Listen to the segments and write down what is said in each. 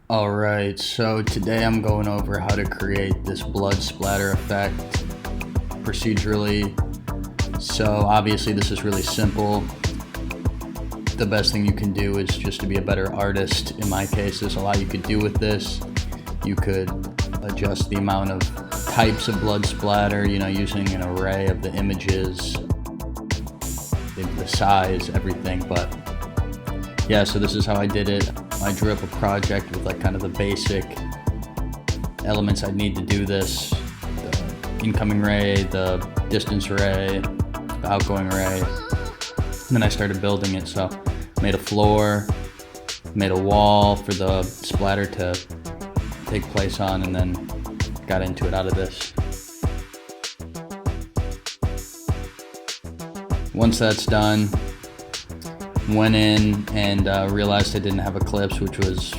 Alright, so today I'm going over how to create this blood splatter effect procedurally. So obviously this is really simple. The best thing you can do is just to be a better artist. In my case, there's a lot you could do with this. You could adjust the amount of types of blood splatter, using an array of the images, the size, everything. But yeah, so this is how I did it. I drew up a project with kind of the basic elements I'd need to do this. The incoming ray, the distance ray, the outgoing ray. And then I started building it. So made a floor, made a wall for the splatter to take place on, and then got into it out of this. Once that's done, went in and realized I didn't have Eclipse, which was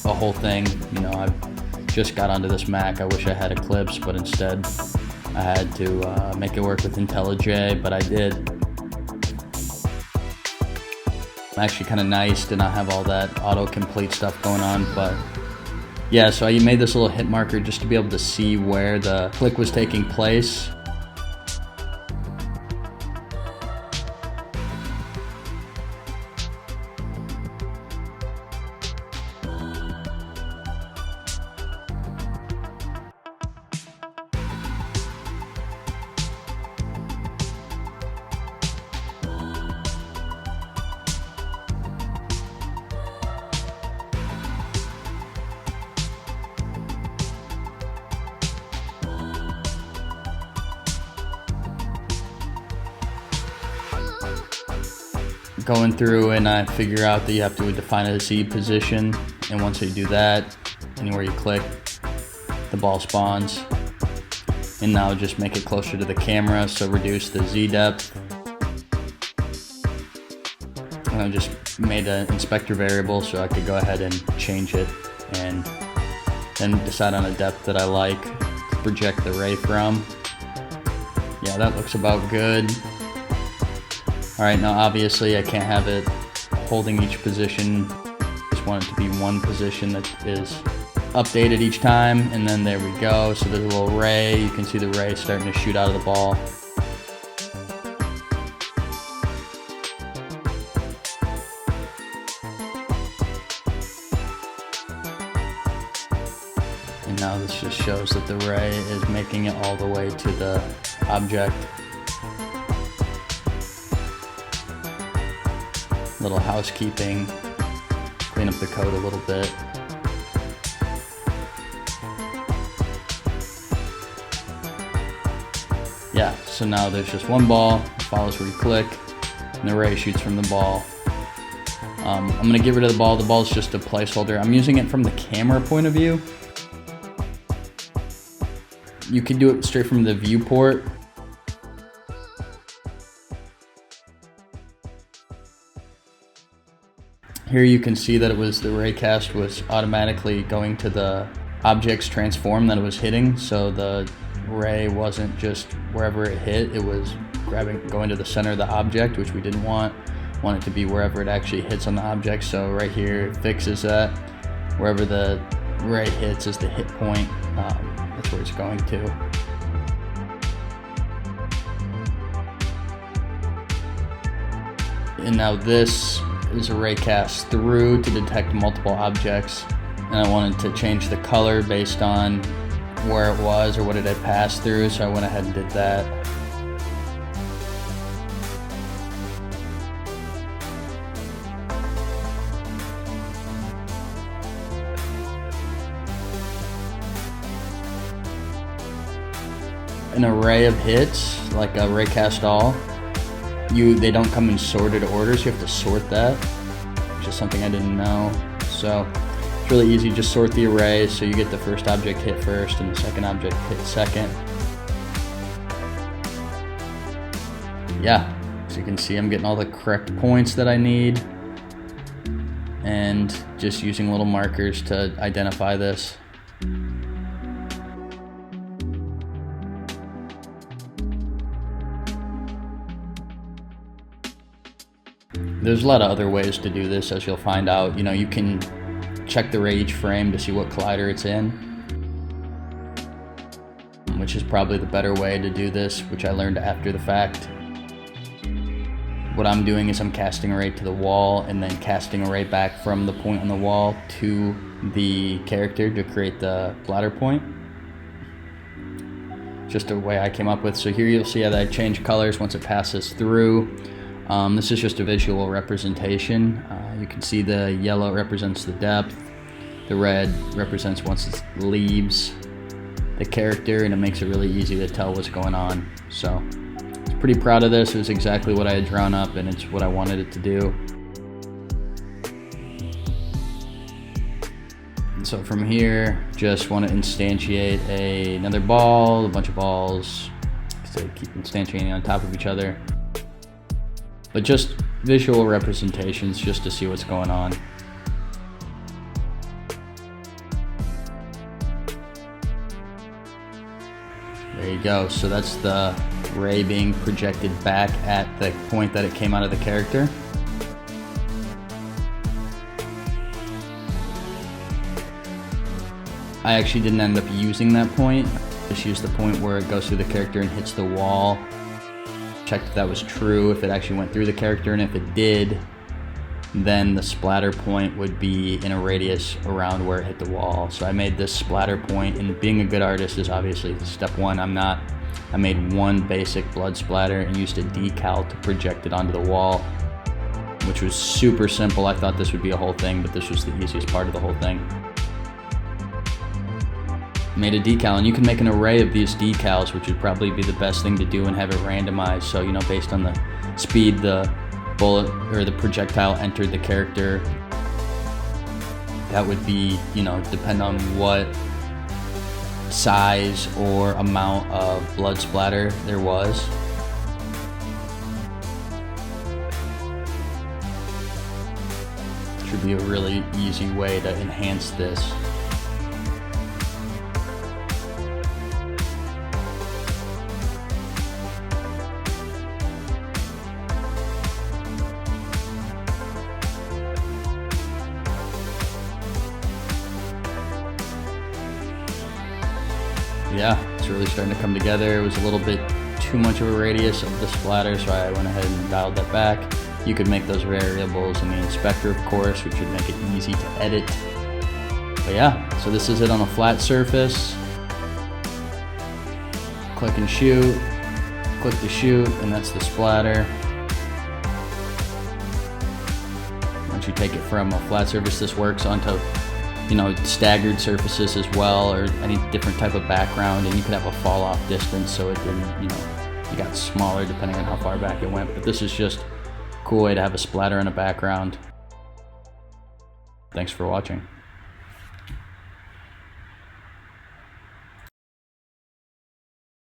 a whole thing. I've just got onto this Mac. I wish I had Eclipse, but instead I had to make it work with IntelliJ, but I did. Actually kind of nice to not have all that autocomplete stuff going on, but yeah, so I made this little hit marker just to be able to see where the click was taking place. Going through and I figure out that you have to define a Z position, and once you do that, anywhere you click, the ball spawns. And now just make it closer to the camera, so reduce the Z depth. And I just made an inspector variable so I could go ahead and change it, and then decide on a depth that I like to project the ray from. Yeah, that looks about good. Alright, now obviously I can't have it holding each position. Just want it to be one position that is updated each time, and then there we go. So there's a little ray. You can see the ray starting to shoot out of the ball. And now this just shows that the ray is making it all the way to the object. Little housekeeping, clean up the code a little bit. Yeah, so now there's just one ball, it follows where you click, and the ray shoots from the ball. I'm gonna get rid of the ball. The ball's just a placeholder. I'm using it from the camera point of view. You can do it straight from the viewport. Here you can see that the raycast was automatically going to the object's transform that it was hitting, so the ray wasn't just wherever it hit, it was going to the center of the object, which we didn't want. Want it to be wherever it actually hits on the object, so right here it fixes that. Wherever the ray hits is the hit point, that's where it's going to. And now this is a raycast through to detect multiple objects, and I wanted to change the color based on where it was or what it had passed through, so I went ahead and did that. An array of hits, like a raycast all, they don't come in sorted order, so you have to sort that, which is something I didn't know. So it's really easy, just sort the array so you get the first object hit first and the second object hit second. Yeah, so you can see I'm getting all the correct points that I need, and just using little markers to identify this. There's a lot of other ways to do this, as you'll find out. You can check the ray each frame to see what collider it's in, which is probably the better way to do this, which I learned after the fact. What I'm doing is I'm casting a ray to the wall and then casting a ray back from the point on the wall to the character to create the splatter point. Just a way I came up with. So here you'll see how I change colors once it passes through. This is just a visual representation. You can see the yellow represents the depth, the red represents once it leaves the character, and it makes it really easy to tell what's going on. So I'm pretty proud of this. It was exactly what I had drawn up, and it's what I wanted it to do. And so from here, just want to instantiate another ball, a bunch of balls, to keep instantiating on top of each other. But just visual representations just to see what's going on. There you go. So that's the ray being projected back at the point that it came out of the character. I actually didn't end up using that point. Just used the point where it goes through the character and hits the wall. Checked if that was true, if it actually went through the character, and if it did, then the splatter point would be in a radius around where it hit the wall. So I made this splatter point, and being a good artist is obviously step one. I made one basic blood splatter and used a decal to project it onto the wall, which was super simple. I thought this would be a whole thing, but this was the easiest part of the whole thing. Made a decal, and you can make an array of these decals, which would probably be the best thing to do, and have it randomized. So, you know, based on the speed the bullet or the projectile entered the character, that would be, you know, depend on what size or amount of blood splatter there was. Should be a really easy way to enhance this. Yeah, it's really starting to come together. It was a little bit too much of a radius of the splatter, so I went ahead and dialed that back. You could make those variables in the inspector, of course, which would make it easy to edit. But yeah, so this is it on a flat surface. Click and shoot, click to shoot, and that's the splatter. Once you take it from a flat surface, this works onto, you know, staggered surfaces as well, or any different type of background, and you could have a fall off distance so it didn't, you know, you got smaller depending on how far back it went. But this is just a cool way to have a splatter in a background. Thanks for watching.